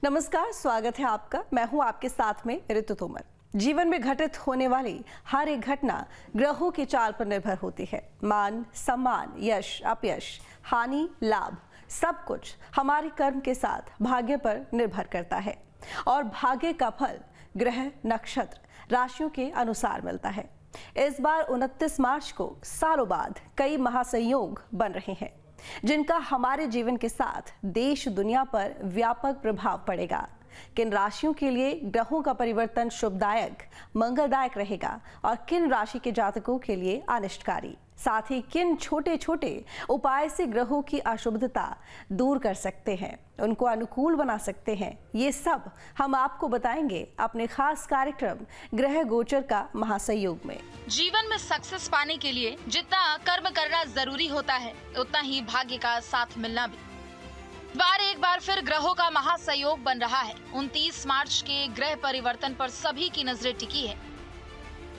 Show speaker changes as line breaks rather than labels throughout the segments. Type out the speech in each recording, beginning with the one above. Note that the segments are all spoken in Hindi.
नमस्कार, स्वागत है आपका। मैं हूं आपके साथ में ऋतु तोमर। जीवन में घटित होने वाली हर एक घटना ग्रहों की चाल पर निर्भर होती है। मान, सम्मान, यश, अपयश, हानि, लाभ, सब कुछ हमारे कर्म के साथ भाग्य पर निर्भर करता है और भाग्य का फल ग्रह, नक्षत्र, राशियों के अनुसार मिलता है। इस बार 29 मार्च को सालों बाद कई महासंयोग बन रहे हैं जिनका हमारे जीवन के साथ देश दुनिया पर व्यापक प्रभाव पड़ेगा। किन राशियों के लिए ग्रहों का परिवर्तन शुभदायक, मंगलदायक रहेगा और किन राशि के जातकों के लिए अनिष्टकारी, साथ ही किन छोटे छोटे उपाय से ग्रहों की अशुभता दूर कर सकते हैं, उनको अनुकूल बना सकते हैं, ये सब हम आपको बताएंगे अपने खास कार्यक्रम ग्रह गोचर का महासंयोग में।
जीवन में सक्सेस पाने के लिए जितना कर्म करना जरूरी होता है, उतना ही भाग्य का साथ मिलना भी। एक बार फिर ग्रहों का महासंयोग बन रहा है। 29 मार्च के ग्रह परिवर्तन पर सभी की नजरें टिकी है।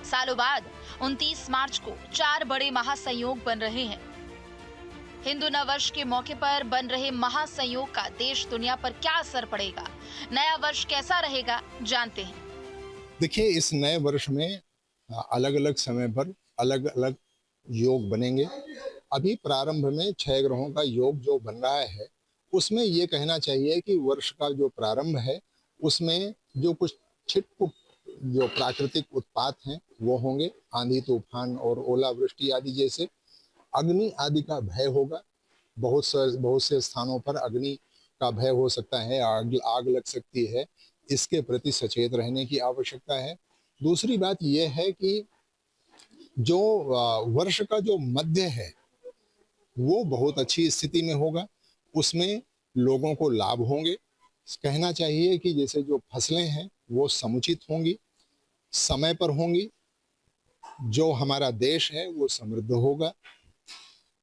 सालों बाद 29 मार्च को 4 बड़े महासंयोग बन रहे हैं। हिंदू नववर्ष के मौके पर बन रहे महासंयोग का देश दुनिया पर क्या असर पड़ेगा, नया वर्ष कैसा रहेगा, जानते हैं।
देखिए, इस नए वर्ष में अलग अलग समय पर अलग अलग योग बनेंगे। अभी प्रारंभ में 6 ग्रहों का योग जो बन रहा है, उसमें ये कहना चाहिए कि वर्ष का जो प्रारंभ है उसमें जो कुछ छिटपुट जो प्राकृतिक उत्पात हैं वो होंगे। आंधी तूफान और ओलावृष्टि आदि जैसे अग्नि आदि का भय होगा। बहुत से स्थानों पर अग्नि का भय हो सकता है, आग लग सकती है। इसके प्रति सचेत रहने की आवश्यकता है। दूसरी बात यह है कि जो वर्ष का जो मध्य है वो बहुत अच्छी स्थिति में होगा। उसमें लोगों को लाभ होंगे। कहना चाहिए कि जैसे जो फसलें हैं वो समुचित होंगी, समय पर होंगी। जो हमारा देश है वो समृद्ध होगा।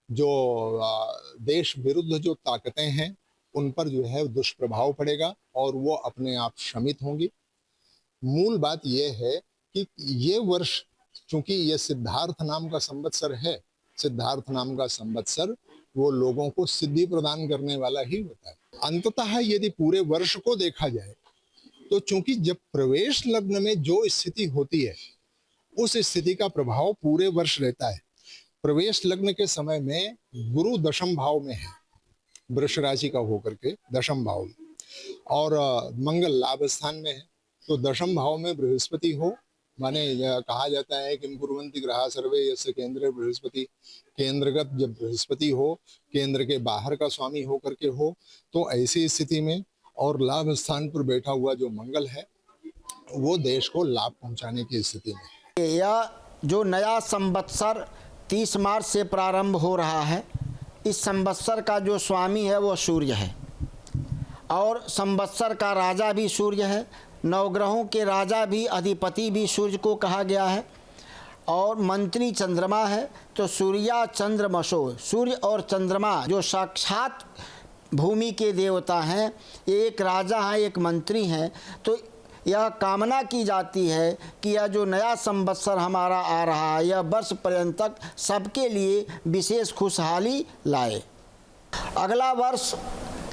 जो देश विरुद्ध जो ताकतें हैं उन पर जो है दुष्प्रभाव पड़ेगा और वो अपने आप शमित होंगी। मूल बात यह है कि ये वर्ष, चूंकि ये सिद्धार्थ नाम का संवत्सर है, सिद्धार्थ नाम का संवत्सर वो लोगों को सिद्धि प्रदान करने वाला ही होता है। अंततः यदि पूरे वर्ष को देखा जाए तो चूंकि जब प्रवेश लग्न में जो स्थिति होती है उस स्थिति का प्रभाव पूरे वर्ष रहता है। प्रवेश लग्न के समय में गुरु दशम भाव में है, वृष राशि का होकर के दशम भाव में, और मंगल लाभ स्थान में है। तो दशम भाव में बृहस्पति हो, माने कहा जाता है कि कुर्वन्ति ग्रहा सर्वे यस्य केंद्रे बृहस्पति, केंद्रगत जब बृहस्पति हो, केंद्र के बाहर का स्वामी हो करके हो, तो ऐसी स्थिति में और लाभ स्थान पर बैठा हुआ जो मंगल है वो देश को लाभ पहुंचाने की स्थिति में।
यह जो नया संवत्सर 30 मार्च से प्रारंभ हो रहा है, इस संवत्सर का जो स्वामी है वो सूर्य है और संवत्सर का राजा भी सूर्य है। नवग्रहों के राजा भी, अधिपति भी सूर्य को कहा गया है और मंत्री चंद्रमा है। तो सूर्या चंद्रमसो, सूर्य और चंद्रमा जो साक्षात भूमि के देवता हैं, एक राजा हैं, एक मंत्री हैं। तो यह कामना की जाती है कि यह जो नया संवत्सर हमारा आ रहा है, यह वर्ष पर्यंत सबके लिए विशेष खुशहाली लाए। अगला वर्ष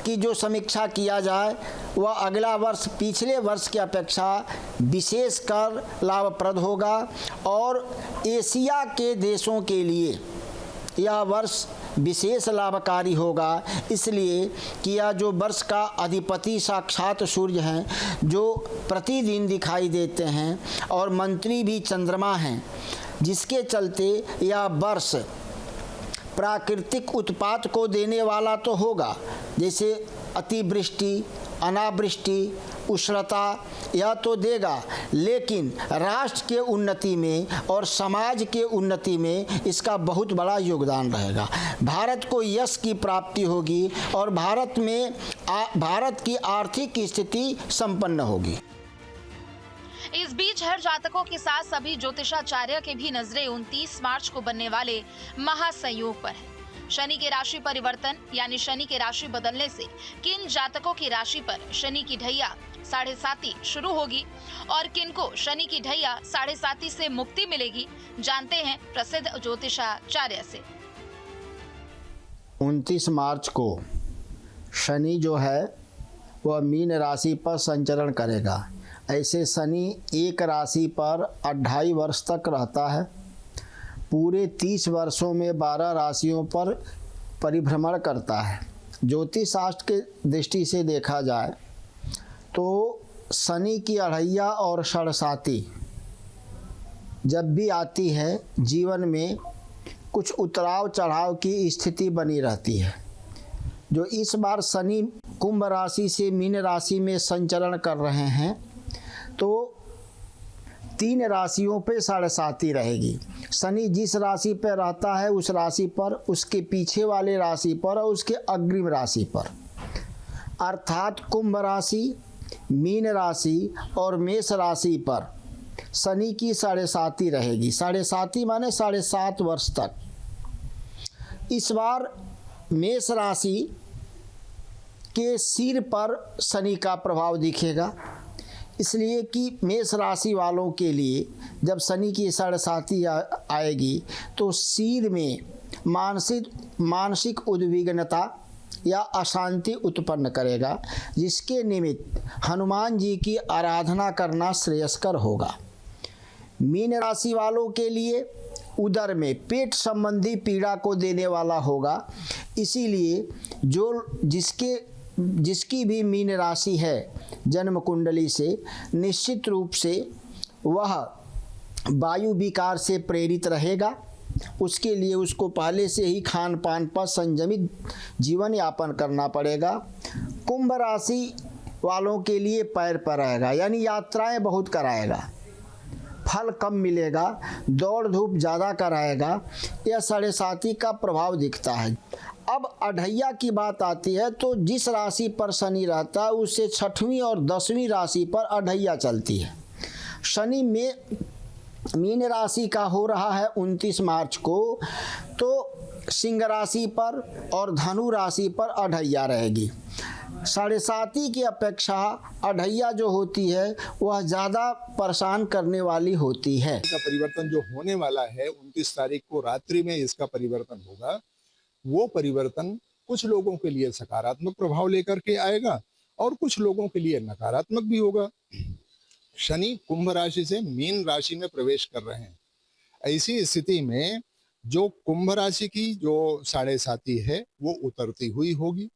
की जो समीक्षा किया जाए वह अगला वर्ष पिछले वर्ष की अपेक्षा विशेषकर लाभप्रद होगा और एशिया के देशों के लिए यह वर्ष विशेष लाभकारी होगा, इसलिए कि यह जो वर्ष का अधिपति साक्षात सूर्य हैं, जो प्रतिदिन दिखाई देते हैं, और मंत्री भी चंद्रमा हैं, जिसके चलते यह वर्ष प्राकृतिक उत्पात को देने वाला तो होगा, जैसे अतिवृष्टि, अनावृष्टि, उष्णता, यह तो देगा, लेकिन राष्ट्र के उन्नति में और समाज के उन्नति में इसका बहुत बड़ा योगदान रहेगा। भारत को यश की प्राप्ति होगी और भारत की आर्थिक स्थिति संपन्न होगी।
इस बीच हर जातकों के साथ सभी ज्योतिषाचार्य के भी नजरें 29 मार्च को बनने वाले महासंयोग पर है। शनि के राशि परिवर्तन यानी शनि के राशि बदलने से किन जातकों की राशि पर शनि की ढैया 7.5 शुरू होगी और किनको शनि की ढैया 7.5 से मुक्ति मिलेगी, जानते हैं प्रसिद्ध ज्योतिषाचार्य से।
29 मार्च को शनि जो है वह मीन राशि पर संचरण करेगा। ऐसे शनि एक राशि पर 2.5 वर्ष तक रहता है। पूरे 30 वर्षों में 12 राशियों पर परिभ्रमण करता है। ज्योतिष शास्त्र के दृष्टि से देखा जाए तो शनि की अढ़ैया और षड़साती जब भी आती है, जीवन में कुछ उतराव चढ़ाव की स्थिति बनी रहती है। जो इस बार शनि कुंभ राशि से मीन राशि में संचरण कर रहे हैं तो 3 राशियों पे षड़साती रहेगी। शनि जिस राशि पर रहता है उस राशि पर, उसके पीछे वाले राशि पर और उसके अग्रिम राशि पर, अर्थात कुंभ राशि, मीन राशि और मेष राशि पर शनि की षड़साती रहेगी। षड़साती माने 7.5 वर्ष तक। इस बार मेष राशि के सिर पर शनि का प्रभाव दिखेगा, इसलिए कि मेष राशि वालों के लिए जब शनि की षड़साती आएगी तो सिर में मानसिक उद्विग्नता या अशांति उत्पन्न करेगा, जिसके निमित्त हनुमान जी की आराधना करना श्रेयस्कर होगा। मीन राशि वालों के लिए उदर में पेट संबंधी पीड़ा को देने वाला होगा, इसीलिए जिसकी भी मीन राशि है जन्म कुंडली से, निश्चित रूप से वह वायु विकार से प्रेरित रहेगा। उसके लिए उसको पहले से ही खान पान पर संयमित जीवन यापन करना पड़ेगा। कुंभ राशि वालों के लिए पैर पर रहेगा, यानी यात्राएं बहुत कराएगा, फल कम मिलेगा, दौड़ धूप ज़्यादा कराएगा। यह षड़साती का प्रभाव दिखता है। अब अढ़ैया की बात आती है तो जिस राशि पर शनि रहता है उससे 6वीं और 10वीं राशि पर अढ़ैया चलती है। शनि में मीन राशि का हो रहा है 29 मार्च को, तो सिंह राशि पर और धनु राशि पर अढ़ैया रहेगी। षड़साती की अपेक्षा अढ़ैया जो होती है वह ज़्यादा परेशान करने वाली होती है।
इसका परिवर्तन जो होने वाला है 29 तारीख को रात्रि में इसका परिवर्तन होगा। वो परिवर्तन कुछ लोगों के लिए सकारात्मक प्रभाव लेकर के आएगा और कुछ लोगों के लिए नकारात्मक भी होगा। शनि कुंभ राशि से मीन राशि में प्रवेश कर रहे हैं। ऐसी स्थिति में जो कुंभ राशि की जो 7.5 है वो उतरती हुई होगी,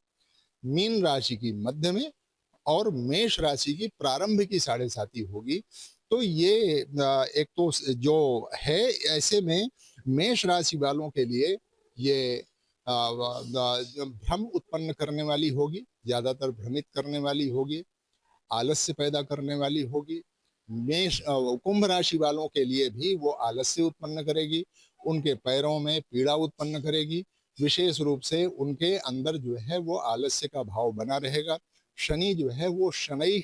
मीन राशि की मध्य में और मेष राशि की प्रारंभ की 7.5 होगी। तो ये एक तो जो है, ऐसे में मेष राशि वालों के लिए ये भ्रम उत्पन्न करने वाली होगी, ज्यादातर भ्रमित करने वाली होगी, आलस्य पैदा करने वाली होगी। कुंभ राशि वालों के लिए भी वो आलस्य उत्पन्न करेगी, उनके पैरों में पीड़ा उत्पन्न करेगी। विशेष रूप से उनके अंदर जो है वो आलस्य का भाव बना रहेगा। शनि जो है वो शनै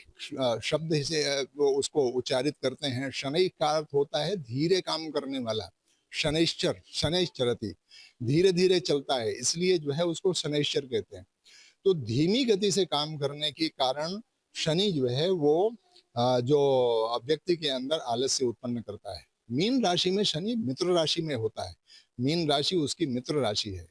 शब्द से वो उसको उच्चारित करते हैं। शनै का अर्थ होता है धीरे काम करने वाला। शनैश्चर, शनैश्चरति, धीरे धीरे चलता है, इसलिए जो है उसको शनैश्चर कहते हैं। तो धीमी गति से काम करने के कारण शनि जो है वो जो व्यक्ति के अंदर आलस्य उत्पन्न करता है। मीन राशि में शनि मित्र राशि में होता है, मीन राशि उसकी मित्र राशि है।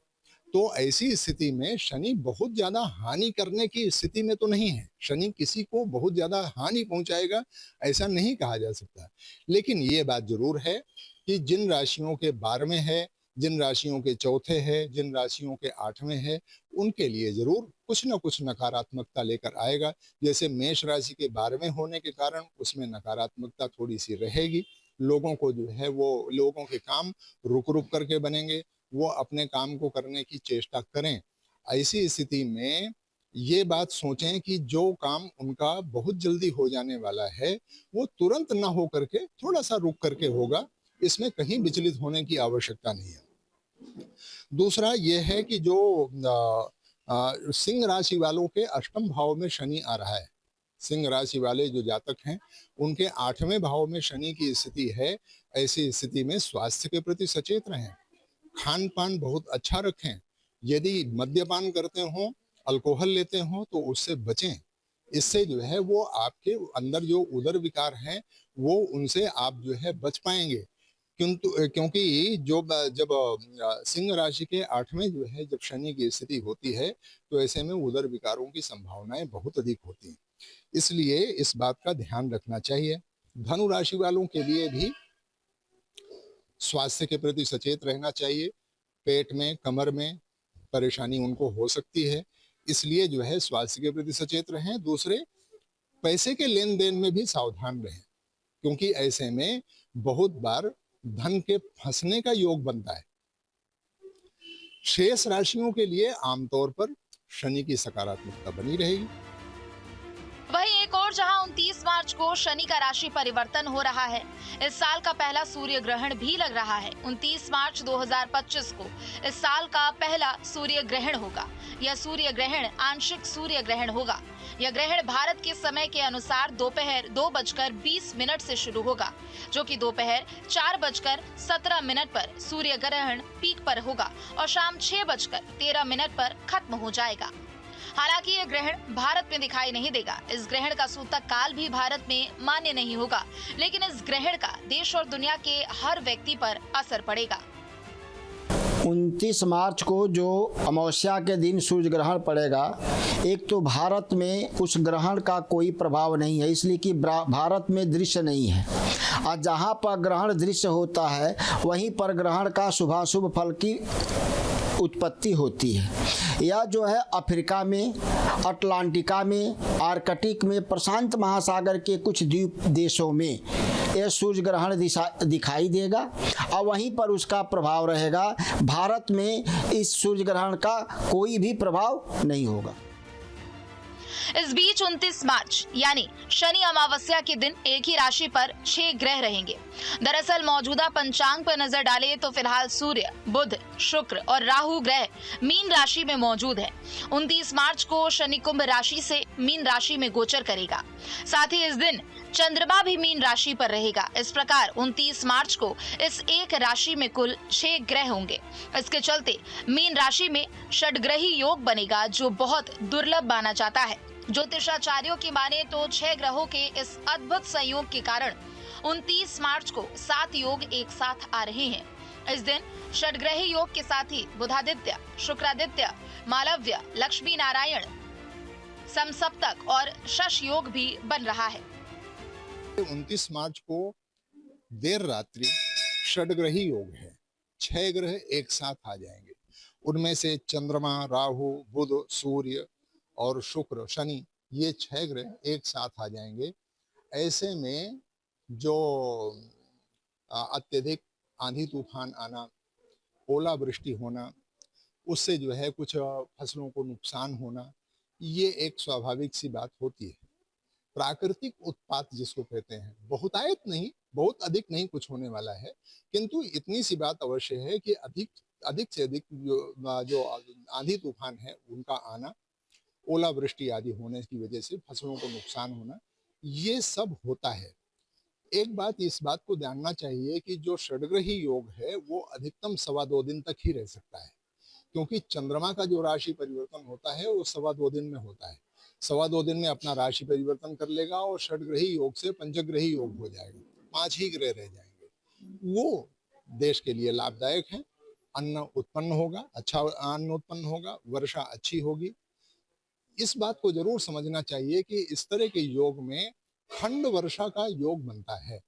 तो ऐसी स्थिति में शनि बहुत ज्यादा हानि करने की स्थिति में तो नहीं है। शनि किसी को बहुत ज्यादा हानि पहुंचाएगा ऐसा नहीं कहा जा सकता। लेकिन ये बात जरूर है कि जिन राशियों के 12वें है, जिन राशियों के 4थे है, जिन राशियों के 8वें है, उनके लिए जरूर कुछ न कुछ नकारात्मकता लेकर आएगा। जैसे मेष राशि के 12वें होने के कारण उसमें नकारात्मकता थोड़ी सी रहेगी। लोगों को जो है वो लोगों के काम रुक रुक करके बनेंगे, वो अपने काम को करने की चेष्टा करें। ऐसी स्थिति में ये बात सोचें कि जो काम उनका बहुत जल्दी हो जाने वाला है वो तुरंत ना हो करके थोड़ा सा रुक करके होगा। इसमें कहीं विचलित होने की आवश्यकता नहीं है। दूसरा यह है कि जो सिंह राशि वालों के 8वें भाव में शनि आ रहा है। सिंह राशि वाले जो जातक हैं उनके 8वें भाव में शनि की स्थिति है। ऐसी स्थिति में स्वास्थ्य के प्रति सचेत रहें, खान पान बहुत अच्छा रखें। यदि मद्यपान करते हो, अल्कोहल लेते हो तो उससे बचें। इससे जो है वो आपके अंदर जो उदर विकार हैं वो उनसे आप जो है बच पाएंगे। किंतु क्योंकि जब सिंह राशि के 8वें जो है जब शनि की स्थिति होती है तो ऐसे में उदर विकारों की संभावनाएं बहुत अधिक होती हैं। इसलिए इस बात का ध्यान रखना चाहिए। धनु राशि वालों के लिए भी स्वास्थ्य के प्रति सचेत रहना चाहिए। पेट में, कमर में परेशानी उनको हो सकती है, इसलिए जो है स्वास्थ्य के प्रति सचेत रहें। दूसरे, पैसे के लेन देन में भी सावधान रहें, क्योंकि ऐसे में बहुत बार धन के फंसने का योग बनता है। शेष राशियों के लिए आमतौर पर शनि की सकारात्मकता बनी रहेगी।
वहीं एक और जहां 29 मार्च को शनि का राशि परिवर्तन हो रहा है, इस साल का पहला सूर्य ग्रहण भी लग रहा है। 29 मार्च 2025 को इस साल का पहला सूर्य ग्रहण होगा। यह सूर्य ग्रहण आंशिक सूर्य ग्रहण होगा। यह ग्रहण भारत के समय के अनुसार दोपहर 2:20 से शुरू होगा, जो कि दोपहर 4:17 पर सूर्य ग्रहण पीक पर होगा और शाम 6:13 पर खत्म हो जाएगा। हालांकि यह ग्रहण भारत में दिखाई नहीं देगा। इस ग्रहण का सूतक काल भी भारत में मान्य नहीं होगा, लेकिन इस ग्रहण का देश और दुनिया के हर व्यक्ति पर असर पड़ेगा।
29 मार्च को जो अमावस्या के दिन सूर्य ग्रहण पड़ेगा, एक तो भारत में उस ग्रहण का कोई प्रभाव नहीं है, इसलिए कि भारत में दृश्य नहीं है। और जहाँ पर ग्रहण दृश्य होता है वहीं पर ग्रहण का शुभाशुभ फल की उत्पत्ति होती है। यह जो है अफ्रीका में, अटलांटिका में, आर्कटिक में, प्रशांत महासागर के कुछ द्वीप देशों में यह सूर्य ग्रहण दिखाई देगा और वहीं पर उसका प्रभाव रहेगा। भारत में इस सूर्य ग्रहण का कोई भी प्रभाव नहीं होगा।
इस बीच 29 मार्च यानी शनि अमावस्या के दिन एक ही राशि पर 6 ग्रह रहेंगे। दरअसल मौजूदा पंचांग पर नजर डालें तो फिलहाल सूर्य, बुध, शुक्र और राहु ग्रह मीन राशि में मौजूद है। 29 मार्च को शनि कुंभ राशि से मीन राशि में गोचर करेगा। साथ ही इस दिन चंद्रमा भी मीन राशि पर रहेगा। इस प्रकार 29 मार्च को इस एक राशि में कुल 6 ग्रह होंगे। इसके चलते मीन राशि में षडग्रही योग बनेगा, जो बहुत दुर्लभ माना जाता है। ज्योतिषाचार्यों की माने तो 6 ग्रहों के इस अद्भुत संयोग के कारण 29 मार्च को 7 योग एक साथ आ रहे हैं। इस दिन षडग्रही योग के साथ ही बुधादित्य, शुक्रादित्य, मालव्य, लक्ष्मी नारायण, समसप्तक और शश योग भी बन रहा है।
29 मार्च को देर रात्रि षडग्रही योग है। 6 ग्रह एक साथ आ जाएंगे। उनमें से चंद्रमा, राहु, बुध, सूर्य और शुक्र, शनि, ये 6 ग्रह एक साथ आ जाएंगे। ऐसे में जो अत्यधिक आंधी तूफान आना, ओलावृष्टि होना, उससे जो है कुछ फसलों को नुकसान होना, ये एक स्वाभाविक सी बात होती है। प्राकृतिक उत्पात जिसको कहते हैं, बहुतायत नहीं, बहुत अधिक नहीं कुछ होने वाला है, किंतु इतनी सी बात अवश्य है कि अधिक से अधिक जो आंधी तूफान है उनका आना, ओलावृष्टि आदि होने की वजह से फसलों को नुकसान होना, ये सब होता है। एक बात इस बात को जानना चाहिए कि जो षडग्रही योग है वो अधिकतम 2.25 दिन तक ही रह सकता है, क्योंकि चंद्रमा का जो राशि परिवर्तन होता है वो 2.25 दिन में होता है। 2.25 दिन में अपना राशि परिवर्तन कर लेगा और षडग्रही योग से पंचग्रही योग हो जाएगा। 5 ही ग्रह रह जाएंगे। वो देश के लिए लाभदायक है। अन्न उत्पन्न होगा, अच्छा अन्न उत्पन्न होगा, वर्षा अच्छी होगी। इस बात को जरूर समझना चाहिए कि इस तरह के योग में खंड वर्षा का योग बनता है।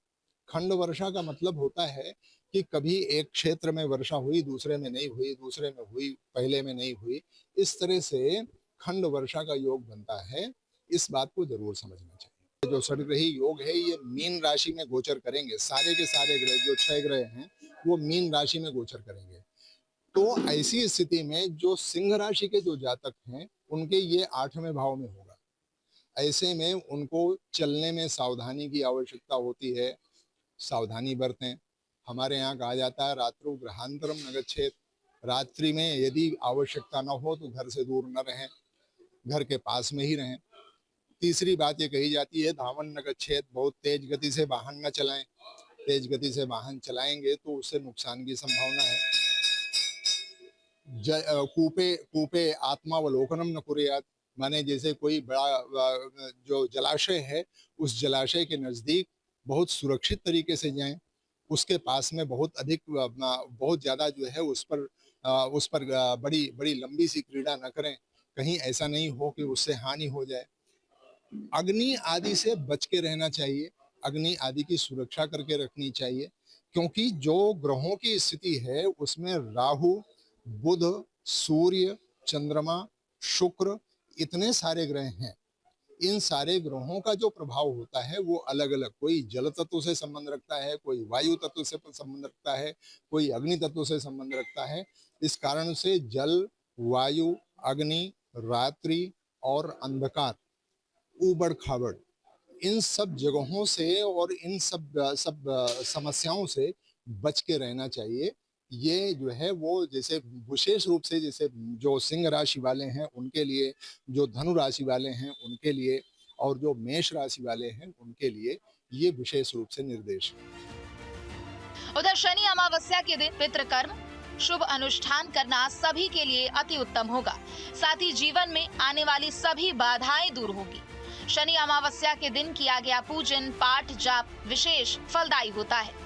खंड वर्षा का मतलब होता है कि कभी एक क्षेत्र में वर्षा हुई, दूसरे में नहीं हुई, दूसरे में हुई, पहले में नहीं हुई। इस तरह से खंड वर्षा का योग बनता है। इस बात को जरूर समझना चाहिए। जो षडग्रही योग है ये मीन राशि में गोचर करेंगे। सारे के सारे ग्रह, जो 6 ग्रह हैं, वो मीन राशि में गोचर करेंगे। तो ऐसी स्थिति में जो सिंह राशि के जो जातक हैं उनके ये 8वें भाव में होगा। ऐसे में उनको चलने में सावधानी की आवश्यकता होती है। सावधानी बरतें। हमारे यहाँ कहा जाता है रात्रौ ग्रहांतरम न गच्छेत। रात्रि में यदि आवश्यकता न हो तो घर से दूर न रहें, घर के पास में ही रहें। तीसरी बात ये कही जाती है धावन न गच्छेत, बहुत तेज गति से वाहन न चलाएं। तेज गति से वाहन चलाएंगे तो उससे नुकसान की संभावना है। कूपे आत्मावलोकनम न कुर्यात्, माने जैसे कोई बड़ा जो जलाशय है उस जलाशय के नजदीक बहुत सुरक्षित तरीके से जाएं। उसके पास में बहुत बहुत ज्यादा जो है उस पर बड़ी बड़ी लंबी सी क्रीड़ा न करें, कहीं ऐसा नहीं हो कि उससे हानि हो जाए। अग्नि आदि से बच के रहना चाहिए, अग्नि आदि की सुरक्षा करके रखनी चाहिए, क्योंकि जो ग्रहों की स्थिति है उसमें राहु, बुध, सूर्य, चंद्रमा, शुक्र, इतने सारे ग्रह हैं। इन सारे ग्रहों का जो प्रभाव होता है वो अलग अलग, कोई जल तत्व से संबंध रखता है, कोई वायु तत्व से संबंध रखता है, कोई अग्नि तत्व से संबंध रखता है। इस कारण से जल, वायु, अग्नि, रात्रि और अंधकार, ऊबड़ खाबड़, इन सब जगहों से और इन सब समस्याओं से बच के रहना चाहिए। ये जो है वो जैसे विशेष रूप से जैसे जो सिंह राशि वाले हैं उनके लिए, जो धनु राशि वाले हैं उनके लिए, और जो मेष राशि वाले हैं उनके लिए ये विशेष रूप से निर्देश है।
उधर शनि अमावस्या के दिन पितृकर्म शुभ अनुष्ठान करना सभी के लिए अति उत्तम होगा। साथ ही जीवन में आने वाली सभी बाधाएं दूर होगी। शनि अमावस्या के दिन किया गया पूजन, पाठ, जाप विशेष फलदायी होता है।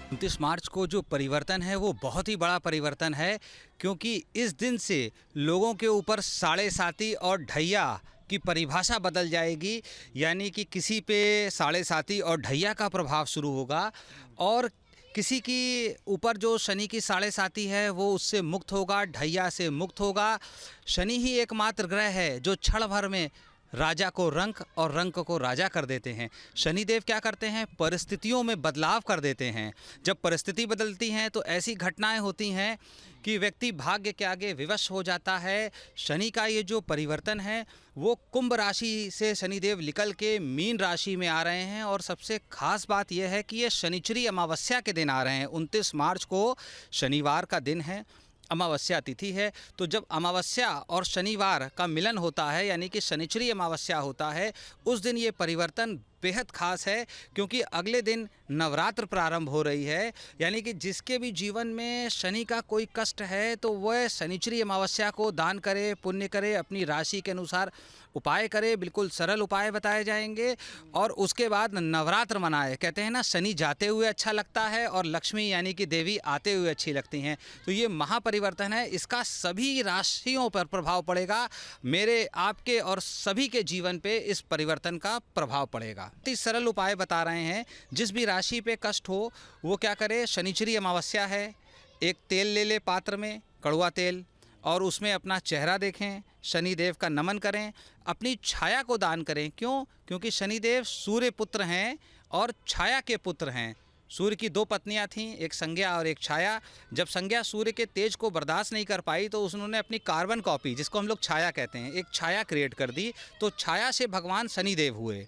29 मार्च को जो परिवर्तन है वो बहुत ही बड़ा परिवर्तन है, क्योंकि इस दिन से लोगों के ऊपर साढ़े साती और ढैया की परिभाषा बदल जाएगी। यानी कि किसी पे साढ़े साती और ढैया का प्रभाव शुरू होगा और किसी की ऊपर जो शनि की साढ़े साती है वो उससे मुक्त होगा, ढैया से मुक्त होगा। शनि ही एकमात्र ग्रह है जो क्षण भर में राजा को रंक और रंक को राजा कर देते हैं। शनिदेव क्या करते हैं, परिस्थितियों में बदलाव कर देते हैं। जब परिस्थिति बदलती हैं तो ऐसी घटनाएं होती हैं कि व्यक्ति भाग्य के आगे विवश हो जाता है। शनि का ये जो परिवर्तन है वो कुंभ राशि से शनिदेव निकल के मीन राशि में आ रहे हैं, और सबसे खास बात यह है कि ये शनिचरी अमावस्या के दिन आ रहे हैं। 29 मार्च को शनिवार का दिन है, अमावस्या तिथि है। तो जब अमावस्या और शनिवार का मिलन होता है यानी कि शनिचरी अमावस्या होता है, उस दिन ये परिवर्तन बेहद खास है, क्योंकि अगले दिन नवरात्र प्रारंभ हो रही है। यानी कि जिसके भी जीवन में शनि का कोई कष्ट है तो वह शनिचरी अमावस्या को दान करे, पुण्य करे, अपनी राशि के अनुसार उपाय करे। बिल्कुल सरल उपाय बताए जाएंगे और उसके बाद नवरात्र मनाए। कहते हैं ना, शनि जाते हुए अच्छा लगता है और लक्ष्मी यानी कि देवी आते हुए अच्छी लगती हैं। तो ये महापरिवर्तन है, इसका सभी राशियों पर प्रभाव पड़ेगा। मेरे, आपके और सभी के जीवन पे इस परिवर्तन का प्रभाव पड़ेगा। इस सरल उपाय बता रहे हैं। जिस भी राशि पे कष्ट हो वो क्या करे, शनिचरी अमावस्या है, एक तेल ले ले पात्र में, कड़वा तेल, और उसमें अपना चेहरा देखें, शनिदेव का नमन करें, अपनी छाया को दान करें। क्यों? क्योंकि शनिदेव सूर्य पुत्र हैं और छाया के पुत्र हैं। सूर्य की 2 पत्नियां थीं, एक संज्ञा और एक छाया। जब संज्ञा सूर्य के तेज को बर्दाश्त नहीं कर पाई तो उन्होंने अपनी कार्बन कॉपी, जिसको हम लोग छाया कहते हैं, एक छाया क्रिएट कर दी। तो छाया से भगवान शनिदेव हुए।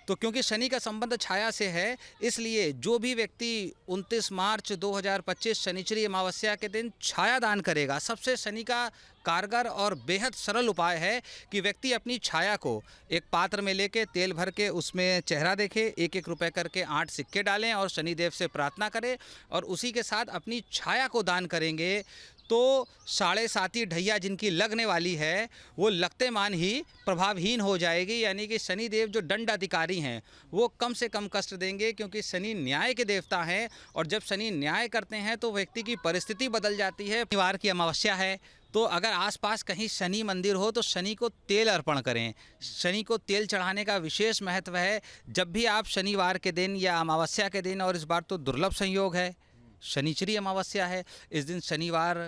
तो क्योंकि शनि का संबंध छाया से है, इसलिए जो भी व्यक्ति 29 मार्च 2025 शनिचरी अमावस्या के दिन छाया दान करेगा, सबसे शनि का कारगर और बेहद सरल उपाय है कि व्यक्ति अपनी छाया को एक पात्र में लेके तेल भर के उसमें चेहरा देखे, 1-1 रुपए करके 8 सिक्के डालें और शनिदेव से प्रार्थना करें, और उसी के साथ अपनी छाया को दान करेंगे तो साढ़े साती ढैया जिनकी लगने वाली है वो लगते मान ही प्रभावहीन हो जाएगी। यानी कि शनिदेव जो दंड अधिकारी हैं वो कम से कम कष्ट देंगे, क्योंकि शनि न्याय के देवता हैं, और जब शनि न्याय करते हैं तो व्यक्ति की परिस्थिति बदल जाती है। शनिवार की अमावस्या है तो अगर आसपास कहीं शनि मंदिर हो तो शनि को तेल अर्पण करें। शनि को तेल चढ़ाने का विशेष महत्व है। जब भी आप शनिवार के दिन या अमावस्या के दिन, और इस बार तो दुर्लभ संयोग है, शनिचरी अमावस्या है, इस दिन शनिवार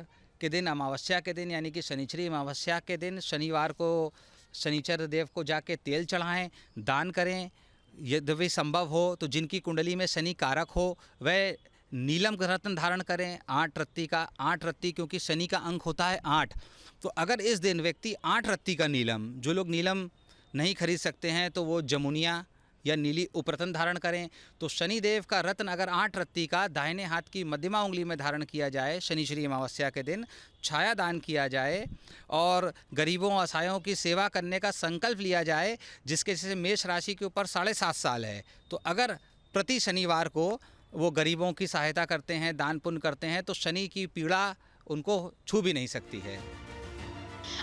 के दिन, अमावस्या के दिन यानी कि शनिचरी अमावस्या के दिन शनिवार को शनिचर देव को जाके तेल चढ़ाएं, दान करें। यदि संभव हो तो जिनकी कुंडली में शनि कारक हो वह नीलम रत्न धारण करें, 8 रत्ती का। 8 रत्ती क्योंकि शनि का अंक होता है 8। तो अगर इस दिन व्यक्ति 8 रत्ती का नीलम, जो लोग नीलम नहीं खरीद सकते हैं तो वो जमुनिया या नीली उपरतन धारण करें। तो शनिदेव का रत्न अगर 8 रत्ती का दाहिने हाथ की मध्यमा उंगली में धारण किया जाए, शनिश्री अमावस्या के दिन छाया दान किया जाए और गरीबों असहायों की सेवा करने का संकल्प लिया जाए, जिसके जैसे मेष राशि के ऊपर 7.5 साल है, तो अगर प्रति शनिवार को वो गरीबों की सहायता करते हैं, दान पुण्य करते हैं, तो शनि की पीड़ा उनको छू भी नहीं सकती है।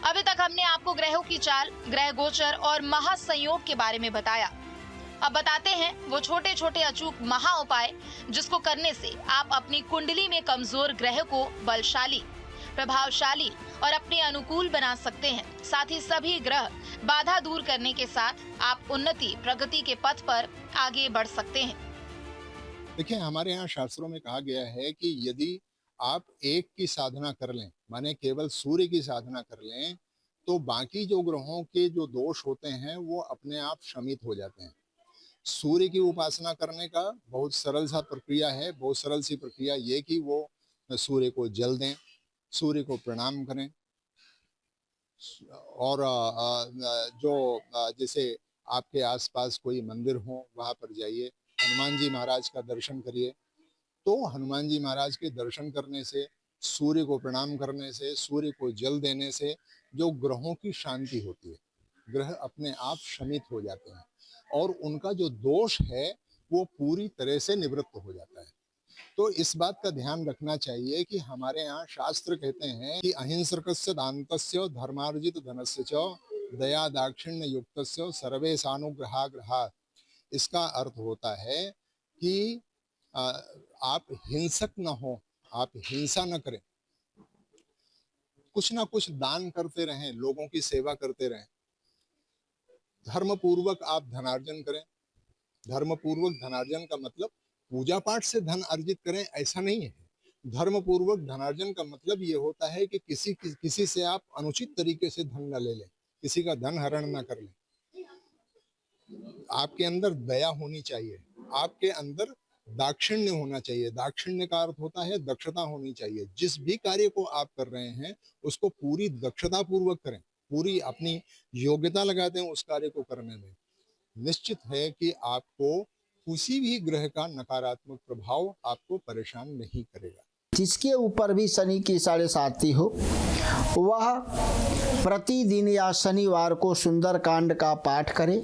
अभी तक हमने आपको ग्रहों की चाल, ग्रह गोचर और महासंयोग के बारे में बताया। अब बताते हैं वो छोटे छोटे अचूक महा उपाय जिसको करने से आप अपनी कुंडली में कमजोर ग्रह को बलशाली, प्रभावशाली और अपने अनुकूल बना सकते हैं। साथ ही सभी ग्रह बाधा दूर करने के साथ आप उन्नति प्रगति के पथ पर आगे बढ़ सकते हैं।
देखिए, हमारे यहाँ शास्त्रों में कहा गया है कि यदि आप एक की साधना कर लें, माने केवल सूर्य की साधना कर लें, तो बाकी जो ग्रहों के जो दोष होते हैं वो अपने आप शमित हो जाते हैं। सूर्य की उपासना करने का बहुत सरल सा प्रक्रिया है। बहुत सरल सी प्रक्रिया ये कि वो सूर्य को जल दें, सूर्य को प्रणाम करें, और जैसे आपके आसपास कोई मंदिर हो वहां पर जाइए, हनुमान जी महाराज का दर्शन करिए। तो हनुमान जी महाराज के दर्शन करने से, सूर्य को प्रणाम करने से, सूर्य को जल देने से जो ग्रहों की शांति होती है, ग्रह अपने आप शमित हो जाते हैं और उनका जो दोष है वो पूरी तरह से निवृत्त हो जाता है। तो इस बात का ध्यान रखना चाहिए कि हमारे यहाँ शास्त्र कहते हैं कि अहिंसकस्य दान्तस्य धर्मार्जित धनस्य च दया दाक्षिण्य युक्तस्य सर्वेशानुग्रहा ग्रहा। इसका अर्थ होता है कि आप हिंसक न हो, आप हिंसा न करें, कुछ ना कुछ दान करते रहें, लोगों की सेवा करते रहें, धर्म पूर्वक आप धनार्जन करें। धर्म पूर्वक धनार्जन का मतलब पूजा पाठ से धन अर्जित करें ऐसा नहीं है। धर्म पूर्वक धनार्जन का मतलब ये होता है कि किसी से आप अनुचित तरीके से धन न ले लें, किसी का धन हरण न कर लें। आपके अंदर दया होनी चाहिए, आपके अंदर दाक्षिण्य होना चाहिए। दाक्षिण्य का अर्थ होता है दक्षता होनी चाहिए। जिस भी कार्य को आप कर रहे हैं उसको पूरी दक्षता पूर्वक करें, पूरी अपनी योग्यता लगाते हैं उस कार्य को करने में। निश्चित है कि आपको किसी भी ग्रह का नकारात्मक प्रभाव आपको परेशान नहीं करेगा।
जिसके ऊपर भी शनि की 7.5 हो वह प्रतिदिन या शनिवार को सुंदरकांड का पाठ करे,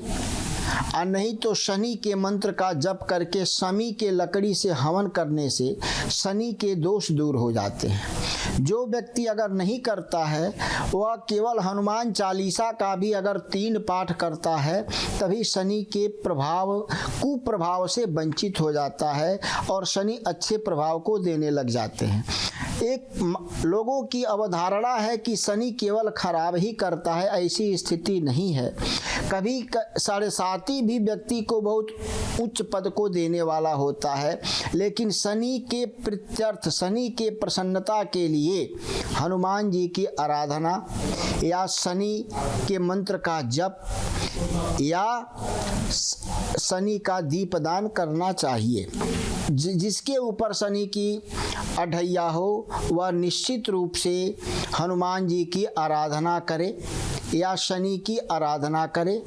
और नहीं तो शनि के मंत्र का जप करके शमी के लकड़ी से हवन करने से शनि के दोष दूर हो जाते हैं। जो व्यक्ति अगर नहीं करता है वह केवल हनुमान चालीसा का भी अगर 3 पाठ करता है तभी शनि के कुप्रभाव से वंचित हो जाता है और शनि अच्छे प्रभाव को देने लग जाते हैं। एक लोगों की अवधारणा है कि शनि केवल खराब ही करता है, ऐसी स्थिति नहीं है। कभी 7.5 भी व्यक्ति को बहुत उच्च पद को देने वाला होता है, लेकिन शनि के प्रीत्यर्थ, शनि के प्रसन्नता के लिए हनुमान जी की आराधना या शनि के मंत्र का जप या शनि का दीपदान करना चाहिए। जिसके ऊपर शनि की अढ़ैया हो वह निश्चित रूप से हनुमान जी की आराधना करे या शनि की आराधना करे।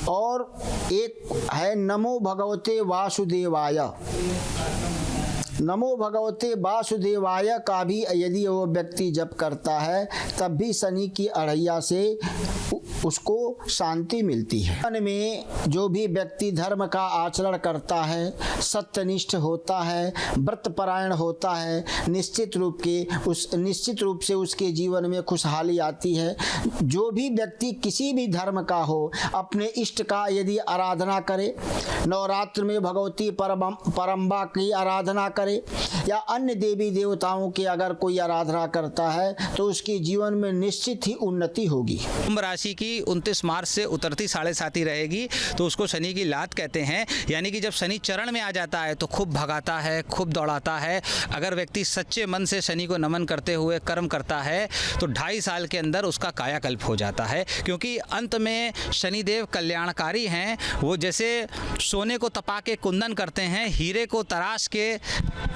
और एक है नमो भगवते वासुदेवाय, नमो भगवते वासुदेवाय का भी यदि वो व्यक्ति जप करता है तब भी शनि की अढ़ैया से उसको शांति मिलती है। मन में जो भी व्यक्ति धर्म का आचरण करता है, सत्यनिष्ठ होता है, व्रतपरायण होता है, निश्चित रूप से उसके जीवन में खुशहाली आती है। जो भी व्यक्ति किसी भी धर्म का हो अपने इष्ट का यदि आराधना करे, नवरात्र में भगवती परम्बा की आराधना करे या अन्य देवी देवताओं की अगर कोई आराधना करता है तो उसके जीवन में निश्चित ही उन्नति होगी।
कुंभ राशि की 29 मार्च से उतरती 7.5 रहेगी, तो उसको शनि की लात कहते हैं। यानी कि जब शनि चरण में आ जाता है तो खूब भगाता है, खूब दौड़ाता है। अगर व्यक्ति सच्चे मन से शनि को नमन करते हुए कर्म करता है तो 2.5 साल के अंदर उसका कायाकल्प हो जाता है, क्योंकि अंत में शनिदेव कल्याणकारी हैं। वो जैसे सोने को तपा के कुंदन करते हैं, हीरे को तराश के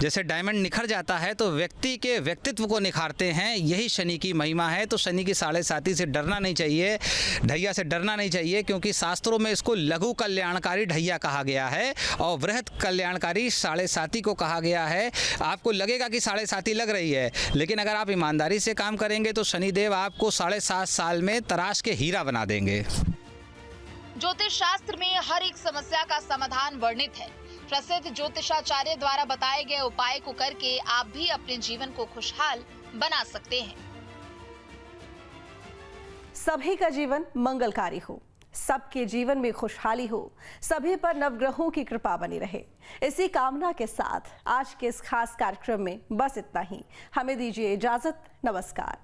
जैसे डायमंड निखर जाता है तो व्यक्ति के व्यक्तित्व को निखारते हैं। यही शनि की महिमा है। तो शनि की 7.5 से डरना नहीं चाहिए, ढैया से डरना नहीं चाहिए, क्योंकि शास्त्रों में इसको लघु कल्याणकारी ढैया कहा गया है और वृहत कल्याणकारी 7.5 को कहा गया है। आपको लगेगा कि 7.5 लग रही है, लेकिन अगर आप ईमानदारी से काम करेंगे तो शनिदेव आपको 7.5 साल में तराश के हीरा बना देंगे।
ज्योतिष शास्त्र में हर एक समस्या का समाधान वर्णित है। प्रसिद्ध ज्योतिषाचार्य द्वारा बताए गए उपाय को करके आप भी अपने जीवन को खुशहाल बना सकते हैं।
सभी का जीवन मंगलकारी हो, सबके जीवन में खुशहाली हो, सभी पर नवग्रहों की कृपा बनी रहे। इसी कामना के साथ आज के इस खास कार्यक्रम में बस इतना ही। हमें दीजिए इजाजत। नमस्कार।